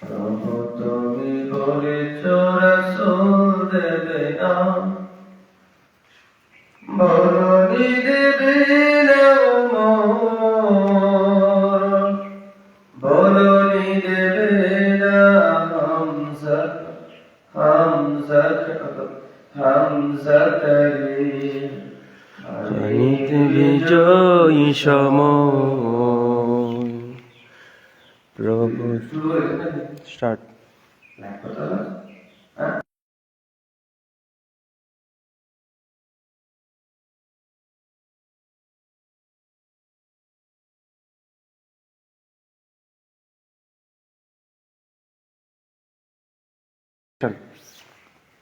প্রভু তুমি বলেছ রাসূল দেবে না, বলনি দেবে না মোর, বলনি দেবে না হামজা রে, জানিতে বিজয়ী সময়। প্রভু স্টার্ট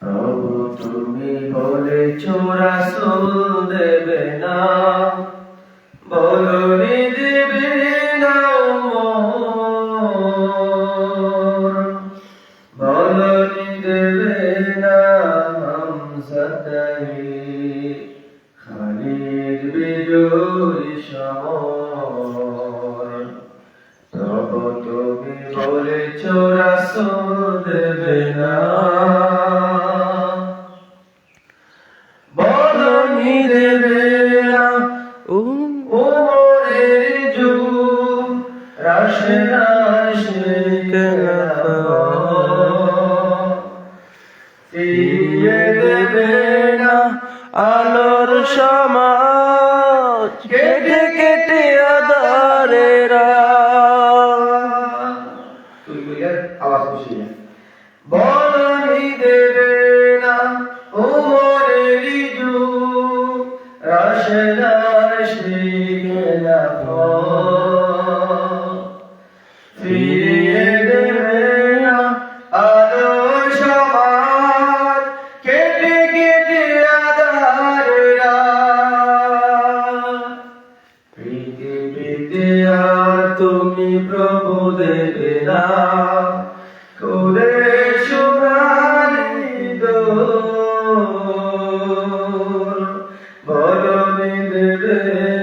প্রভু তুমি বলেছ রাসূল দেবে না, বলনি দেবে না মোর, বলনি দেবে না হামজা রে, খালিদ বিজয়ী সমর। প্রভু তুমি বলেছ রাসূল দেবে না, বলনি দেবে না উমরের যুগ, ফিরিয়ে দেবে না আলোর সমাজ, কেটে কেটে আধারেরা। বলনি দেবে না উমরের যুগ, রাশেদার ফিরিয়ে দেবে না আলোর সমাজ, কেটে কেটে আধারেরা। পৃথিবীতে আর তুমি প্রভু দেবে না করে সোনালি দোর, বলনি দেবে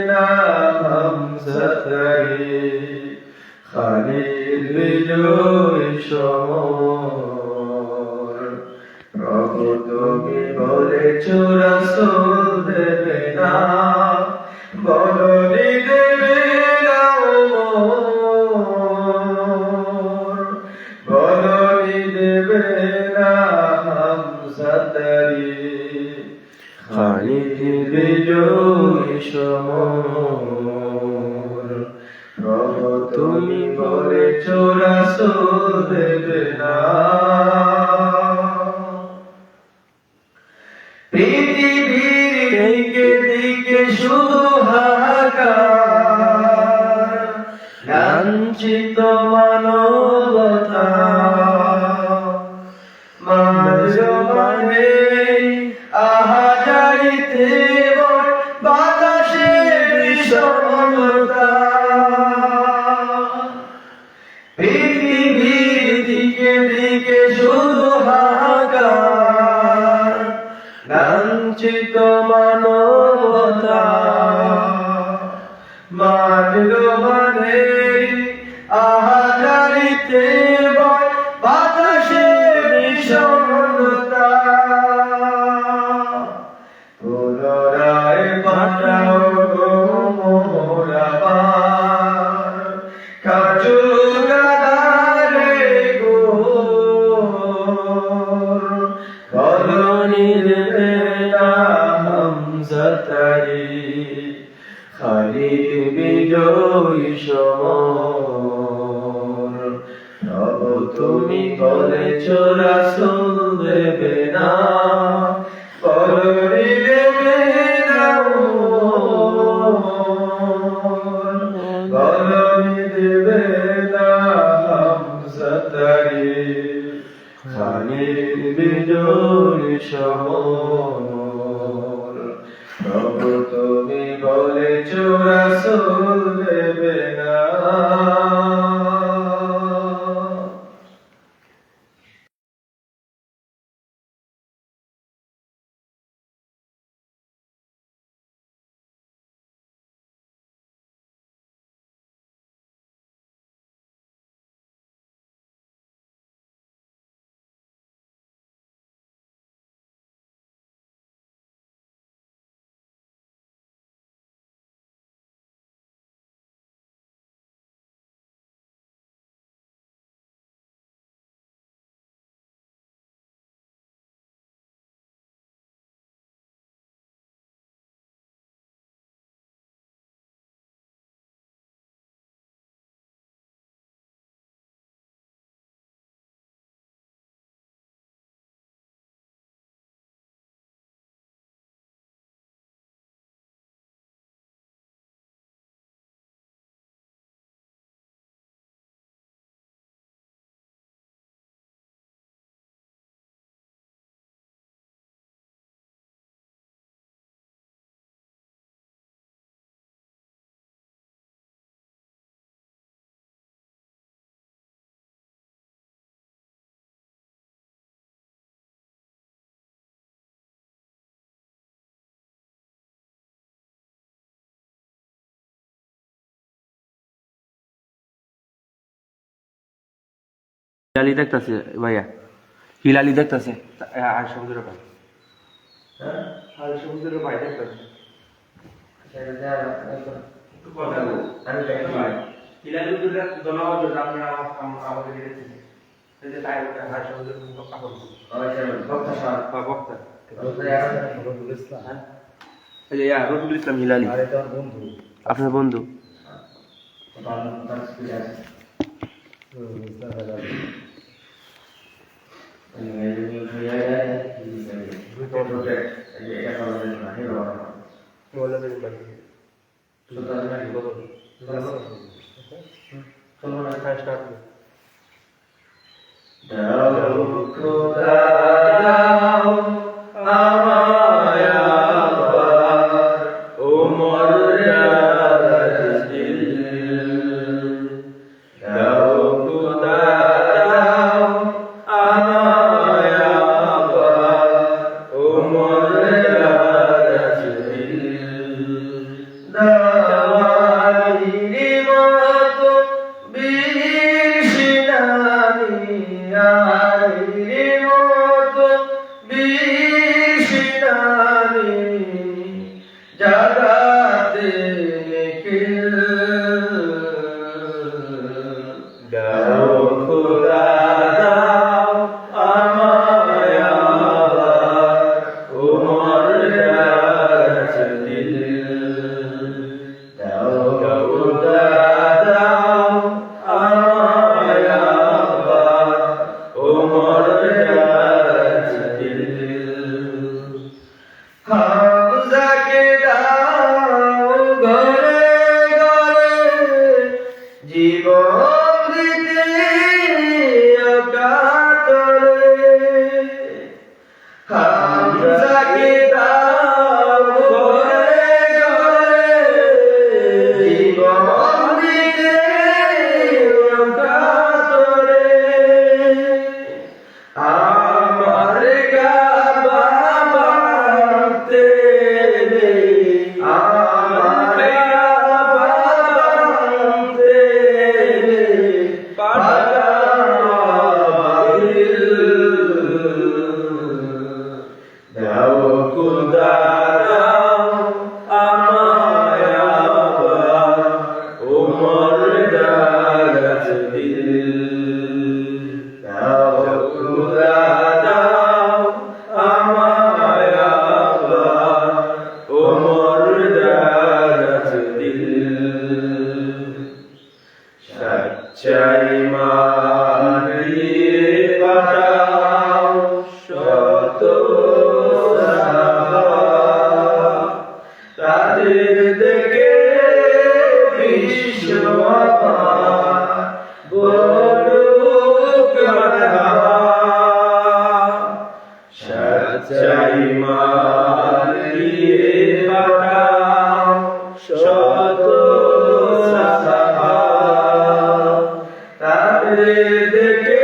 না হামজা রে, খালিদ বিজয়ী সমর। প্রভু তুমি বলেছ রাসূল দেবে না, বলনি দেবে না মোর, বলনি দেবে না হামজা রে, খালিদ বিজয়ী সমর। প্রভু তুমি বলেছ রাসূল দেবে না। পৃথিবীর দিকে দিকে শুধু হাহাকার, লাঞ্ছিত মানবতা, মানে আহাজারিতে বাতাসে বিষণ্ণতা। পৃথিবীর দিকে দিকে শুধু হাহাকার, লাঞ্ছিত মানবতা, মানে আহাজারিতে বাতাসে বিষণ্ণতা। পুনরায় পাঠাও গো মোর আবার, কাজল কাদারে গোর, বলনি দেবে না হামজা রে, খালিদ বিজয়ী সমর। প্রভু তুমি বলেছ রাসূল দেবে না, বলনি দেবে না মোর, বলনি দেবে না হামজা রে, খালিদ বিজয়ী সমর। প্রভু তুমি বলেছ রাসূল দেবে না। হিলালি দেখতেছে ভাইয়া, হিলালি দেখতেছে আর সমুদ্রের ভাই, আর সমুদ্রের ভাই দেখতেছে হিলালি জনগণ আপনারা আমাদের দেখতেছে এই যে তাই আর সমুদ্রের কাপড় বক্তা এই যে রফিকুল ইসলাম হিলালি আপনার বন্ধু। দেখে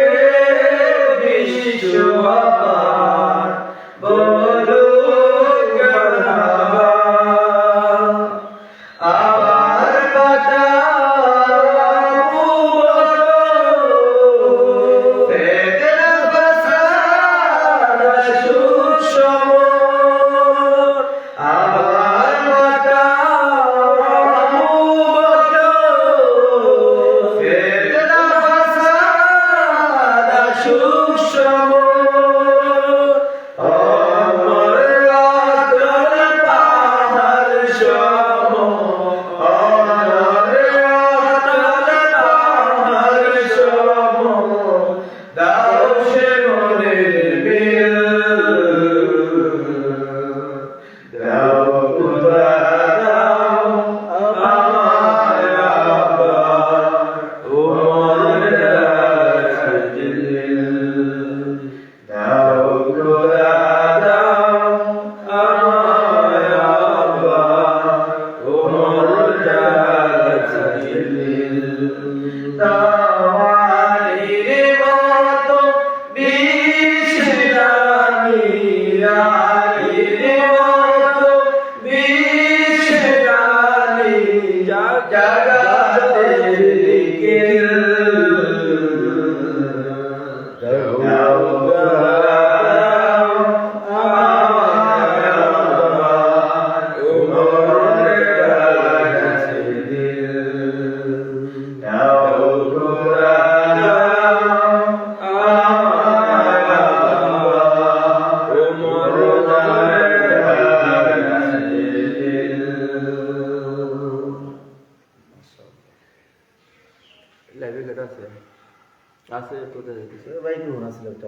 আছে তোদের বাইক রুন আসলে একটা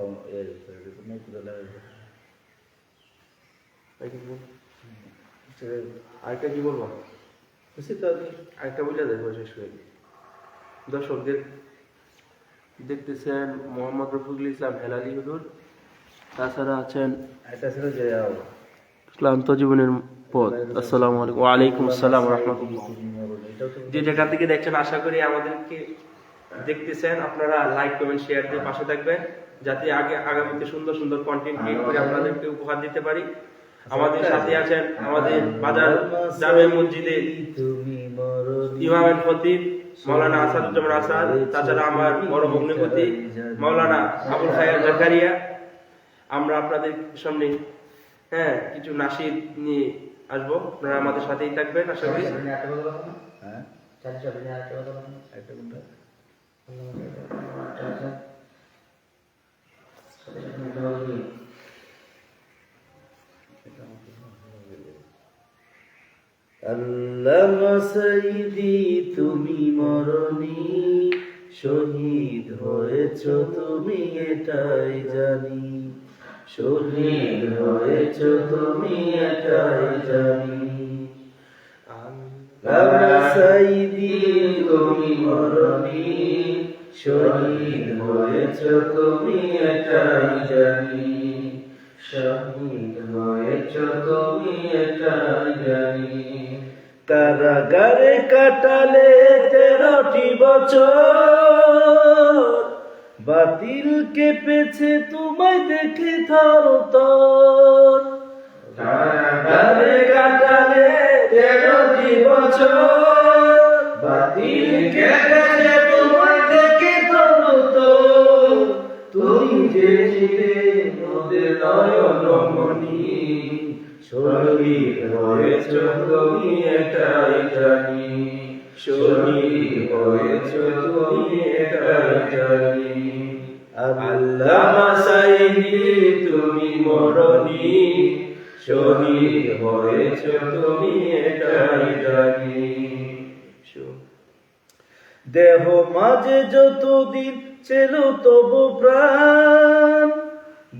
নাই করে লাগে আরেকটা কি বলবো খুশি তো আরেকটা বলে দেখবো শেষ করে দর্শকদের দেখতেছেন মোহাম্মদ রফিকুল ইসলাম হেলালি হুজুর, তাছাড়া আছেন এটা ছিল যে ক্লান্ত জীবনের পথ। আসসালামু আলাইকুম। ওয়ালাইকুম আসসালাম রহমতুল্লাহ। যে যেখান থেকে দেখছেন আশা করি আমাদেরকে দেখতেছেন, আপনারা লাইক কমেন্ট শেয়ার দিয়ে পাশে থাকবেন যাতে আগামীতে সুন্দর সুন্দর কন্টেন্ট ক্রিয়েট করে আপনাদেরকে উপহার দিতে পারি। আমাদের সাথে আছেন আমাদের বাজার জামে মসজিদে ইমাম এন্ড খতিব মাওলানা আসাদুজ্জামান আসাদ, তাছাড়া আমার বড় ভগ্নিপতি মাওলানা আবুল খায়ের জাকারিয়া। আমরা আপনাদের সামনে কিছু নাশিদ নিয়ে আসবো, আপনারা আমাদের সাথেই থাকবেন আশা করি। আল্লামা সাইদি তুমি মরণি শহীদ হয়েছ তুমি এটাই জানি, শহীদ হয়েছ তুমি এটাই জানি। আল্লামা সাইদি তুমি মরণি শহীদ হয়েছ তুমি এটাই জানি, শহীদ হয়েছ তুমি এটাই জানি। কারাগারে কাটালে 13টি বছর, বাতিল কেঁপেছে তোমায় দেখে থরথর। কারাগারে কাটালে 13টি বছর, বাতিল কেঁপেছে তোমায় দেখে থরথর। তুমি যে ছিলে মোদের নয়নমণি, শহীদ হয়েছ তুমি এটাই জানি, শহীদ হয়েছ তুমি এটাই জানি। আল্লামা সাইদি তুমি মরণি শহীদ হয়েছ তুমি এটাই জানি। দেহ মাঝে যতদিন ছিল তবু প্রাণ,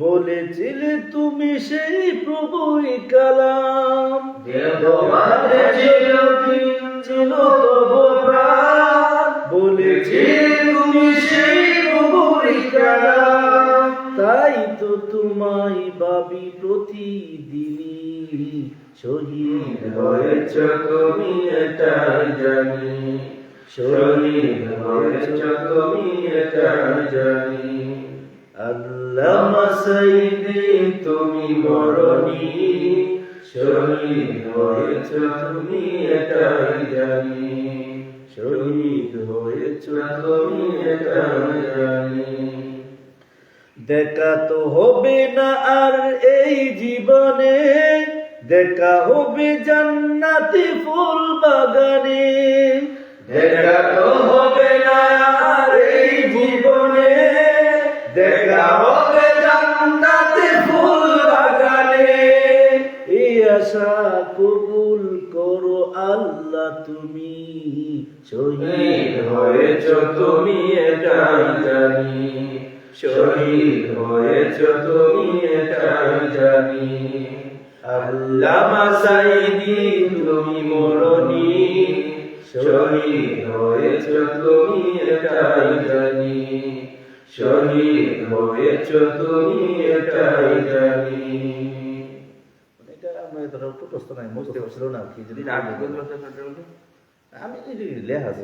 বলেছিলে তুমি সেই প্রভুই কালাম। দেহ মাঝে যতদিন ছিল তবু প্রাণ, বলেছিলে তুমি সেই প্রভুই কালাম। তাই তো তোমায় ভাবি প্রতিদিনই, শহীদ হয়েছ তুমি এটাই জানি, শহীদ হয়েছ তুমি এটাই জানি। আল্লামা সাইদি তুমি মরণি শহীদ হয়েছ তুমি এটাই জানি, শহীদ হয়েছ তুমি এটাই জানি। দেখা তো হবে না আর এই জীবনে, দেখা হবে জান্নাতি ফুল বাগানে। দেখা তো হবে না আর এই জীবনে, দেখা হবে জান্নাতে ফুল বাগানে। এই আশা কবুল করো আল্লাহ তুমি, শহীদ হয়েছ তুমি এটাই জানি, শহীদ হয়েছ তুমি এটাই জানি। আল্লামা সাইদি তুমি মরণি শহীদ হয়েছ তুমি এটাই জানি, শহীদ হয়েছ তুমি এটাই জানি। এটা আমরা তো প্রশ্ন নাই বুঝতে পারছিল না কি যদি আমি লেখা আছে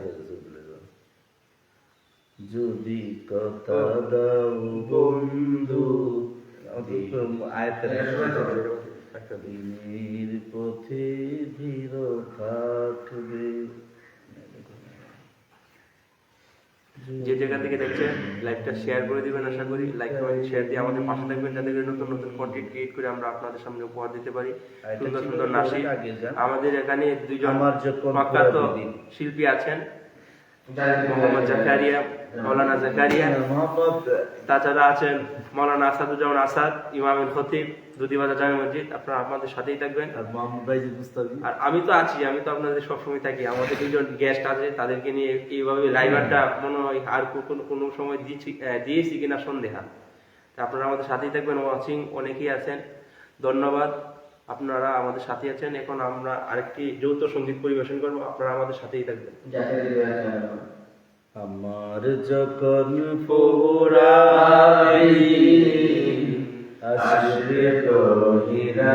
যদি কথা দাও বন্ধু আয়তের দিনের পথে ধীর থাকবে। যে জায়গা থেকে দেখছেন লাইভটা শেয়ার করে দিবেন, আশা করি লাইক কমেন্ট শেয়ার দিয়ে আমাদের পাশে থাকবেন যাতে করে নতুন নতুন কন্টেন্ট ক্রিয়েট করে আমরা আপনাদের সামনে উপহার দিতে পারি। সুন্দর সুন্দর নাশিদ আমাদের এখানে দুইজন প্রখ্যাত শিল্পী আছেন, মোহাম্মদ জাকারিয়া, মাওলানা জাকারিয়া, তাছাড়া আছেন মাওলানা আসাদুজ্জামান আসাদ, ইমামুল খতিব, দুদিবাজার জামে মসজিদ। আপনারা আমাদের সাথেই থাকবেন। আর আমি তো আছি, আমি তো আপনাদের সবসময় থাকি। আমাদের দুজন গেস্ট আছে, তাদেরকে নিয়ে এইভাবে লাইভারটা মনে হয় আর কোনো সময় দিয়েছি কিনা সন্দেহা। তা আপনারা আমাদের সাথেই থাকবেন। ওয়াচিং অনেকেই আছেন, ধন্যবাদ। আপনারা আমাদের সাথে আছেন। এখন আমরা আরেকটি যৌথ সঙ্গীত পরিবেশন করবো, আপনারা আমাদের সাথেই থাকবেন। আমার যখন পোড়াবে আসবে গহিরাতে,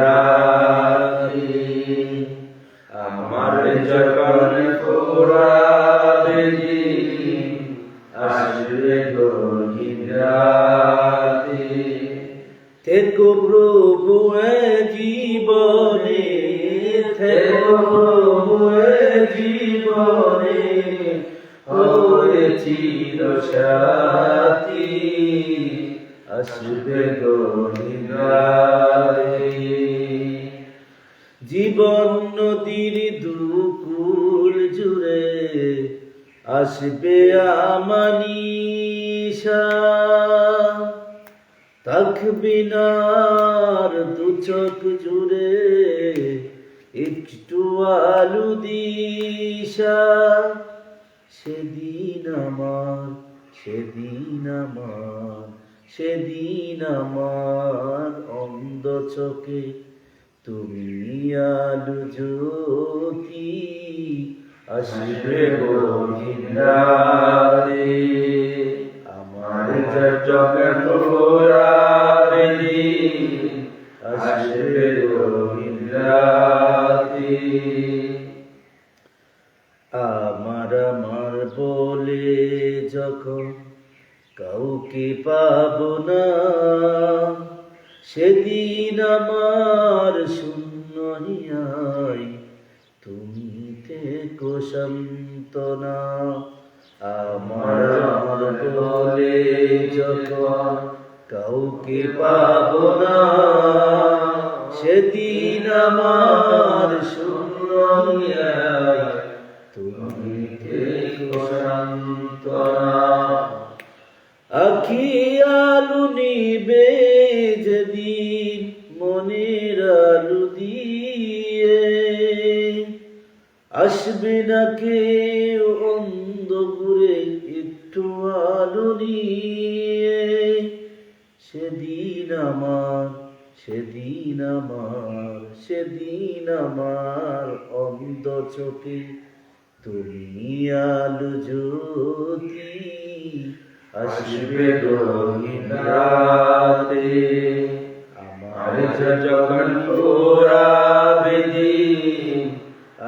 আমার যখন পোড়াবে আসবে গহিরাতে, থেকো প্রভু জীবনে, থেকো প্রভু জীবনে, ওরে চিরসাথী আসবে গহিরাতে। জীবন নদীর দুকুল জুড়ে আসবে আমানিশা, তাকবিনার দু চোখ জুড়ে একটু আলু দিশা। সেদিন আমার, সেদিন আমার, সেদিন আমার অন্ধ চোখে তুমি আলু জ্যোতি আসবে গহিরাতে। আমার যখন পোড়াবে আসবে গহিরাতে। আমার আমার বলে যখন কাউকে পাবো না, সেদিন আমার শূন্য হিয়াই তুমি থেকো সান্ত্বনা। আমার আমার বলে যখন কাউকে পাবো না, সেদিন আমার শূন্য হিয়াই তুমি থেকো সান্ত্বনা। আখি আলু নিবে যেদিন মনের আলু দিয়ে, আসবে না কেউ অন্ধ ঘুরে একটু আলু নিয়ে। সেদিন আমার, সেদিন আমার, সেদিন আমার অন্ধ চোখে তুমি আলু জ্যোতি আসবে গহিরাতে। আমার যখন পোড়াবে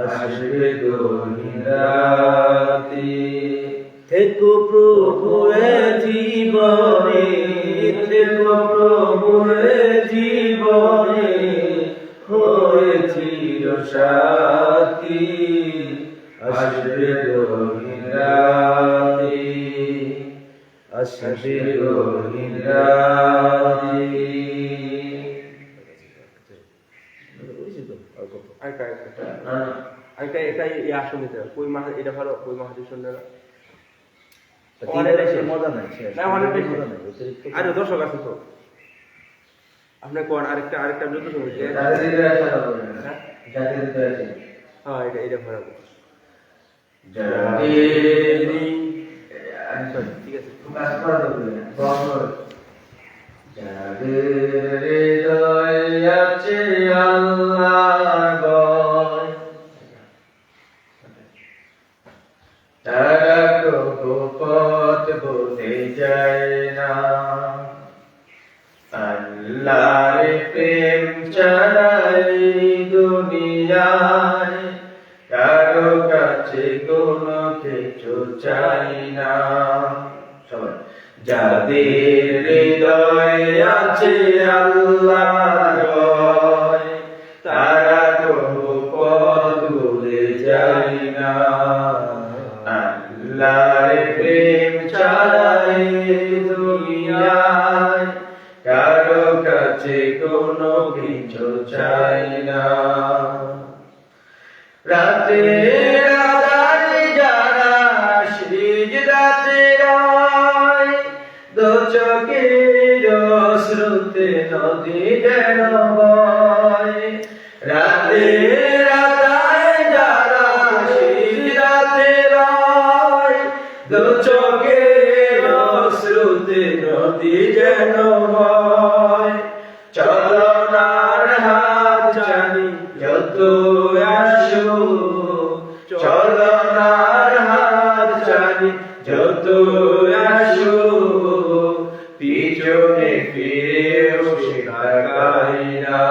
আসবে গহিরাতে। থেকো প্রভু জীবনে, থেকো প্রভু জীবনে, হয়ে চিরসাথী আসবে গহিরাতে, আসবে গহিরাতে। মজা নাই, আরে দর্শক আছে তো, আপনার কোন আরেকটা আরেকটা যত সময় হ্যাঁ এটা এটা ভালো ঠিক আছে। যাদের হৃদয়ে আছে আল্লাহর ভয়, তারা কবু পথ ভুলে যায় না। আল্লাহর প্রেম ছাড়াই দুনিয়ায় কারো কাছে কোনো কিছু চাই না। সবাই যাদের হৃদয়ে আছে আল্লাহর ভয়, তারা কবু পথ ভুলে যায় না। আল্লাহর প্রেম ছাড়াই দুনিয়ায় কারো কাছে কোনো কিছু চাই না। রাতে আধারে যারা চোখের অশ্রুতে নদী যেন বয় রাতে রাতায় যারা রাতে রয় দু চোখের অশ্রুতে নদী যেন বয় চলনার হাত জানি যত আসো চলনার হাত জানি যত আসো পিছনে ফিরেও সে তাকাই না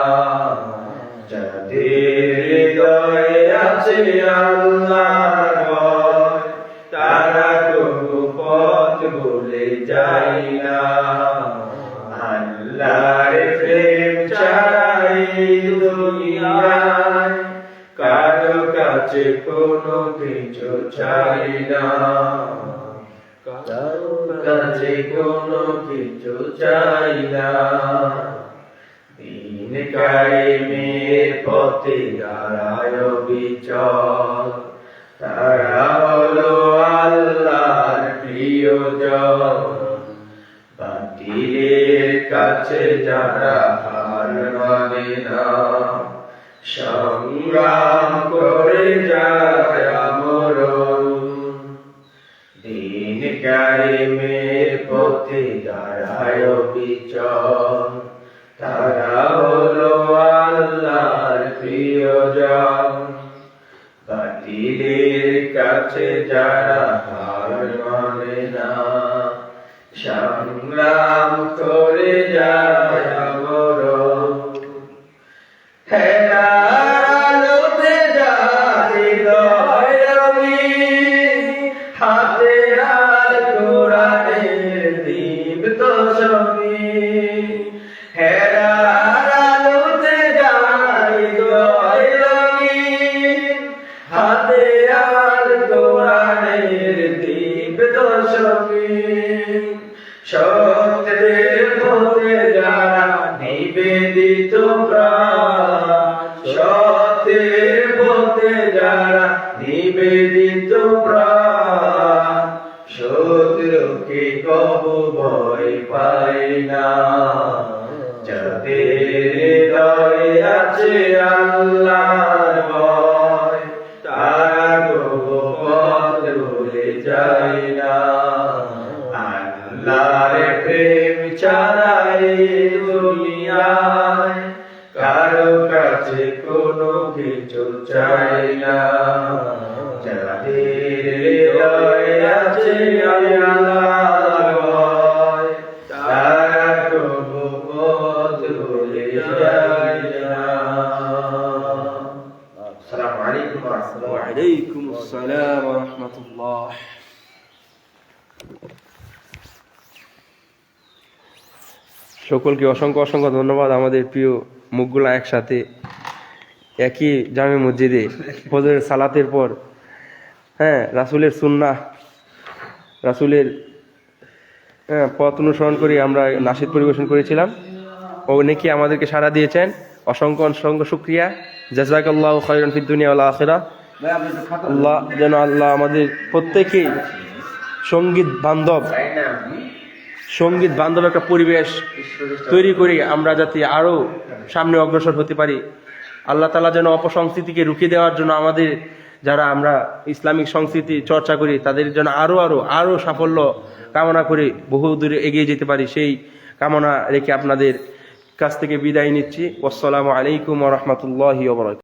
যাদের হৃদয়ে আছে আল্লাহর ভয় তারা কোনো পথ ভুলে যায় না আল্লাহর প্রেম ছাড়াই দুনিয়ায় কারো কাছে কোনো কিছু চাই না কারো কাছে কোনো কিছু চাই না দিন কায়েমের পথে দাঁড়ায় বিচল তারা হলো আল্লাহর প্রিয়জন বাতিলের কাছে যারা হার মানে না সংগ্রাম করে যায় আমরণ দিন কায়েমের পথে দাঁড়ায় বিচল তারা হলো আল্লাহর প্রিয়জন বাতিলের কাছে যারা হার মানে না সংগ্রাম করে যায় আমরণ হেরালোতে যায় হৃদয় রঙিন হাতে আর কোরআনের দীপ্ত সঙ্গীন হেরালোতে যায় হৃদয় রঙিন হাতে আর কোরআনের দীপ্ত সঙ্গীন সত্যের পথে যারা নিবেদিত প্রাণ সত্যের পথে যারা নিবেদিত প্রাণ শত্রুকে কবু ভয় পায় না যাদের হৃদয়ে আছে আল্লাহর ভয় তারা কবু পথ ভুলে যায় না আল্লাহর প্রেম ছাড়াই দুনিয়ায় কারো কাছে কোনো কিছু চাই না যাদের হৃদয়ে আছে আল্লাহর ভয় তারা কবু পথ ভুলে যায় না। আসসালামু আলাইকুম ওয়া রাহমাতুল্লাহ। ওয়া আলাইকুম আসসালাম ওয়া রাহমাতুল্লাহ। সকলকে অসংখ্য অসংখ্য ধন্যবাদ। আমাদের প্রিয় মুখগুলা একসাথে একই জামে মসজিদে ফজরের সালাতের পর রাসূলের সুন্নাহ রাসূলের পথ অনুসরণ করে আমরা নাশিদ পরিবেশন করেছিলাম। অনেকে আমাদেরকে সাড়া দিয়েছেন, অসংখ্য অসংখ্য শুকরিয়া। জাযাকাল্লাহু খায়রান ফিদ দুনিয়া ওয়াল আখিরাহ। আল্লাহ যেন আল্লাহ আমাদের প্রত্যেকেই সঙ্গীত বান্ধব একটা পরিবেশ তৈরি করি, আমরা যাতে আরো সামনে অগ্রসর হতে পারি। আল্লাহ তাআলা যেন অপসংস্কৃতিকে রুখে দেওয়ার জন্য আমাদের যারা আমরা ইসলামিক সংস্কৃতি চর্চা করি তাদের জন্য আরো সাফল্য কামনা করে বহু দূরে এগিয়ে যেতে পারি, সেই কামনা রেখে আপনাদের কাছ থেকে বিদায় নিচ্ছি। আসসালামু আলাইকুম ওয়া রাহমাতুল্লাহি ওয়া বারাকাতুহু।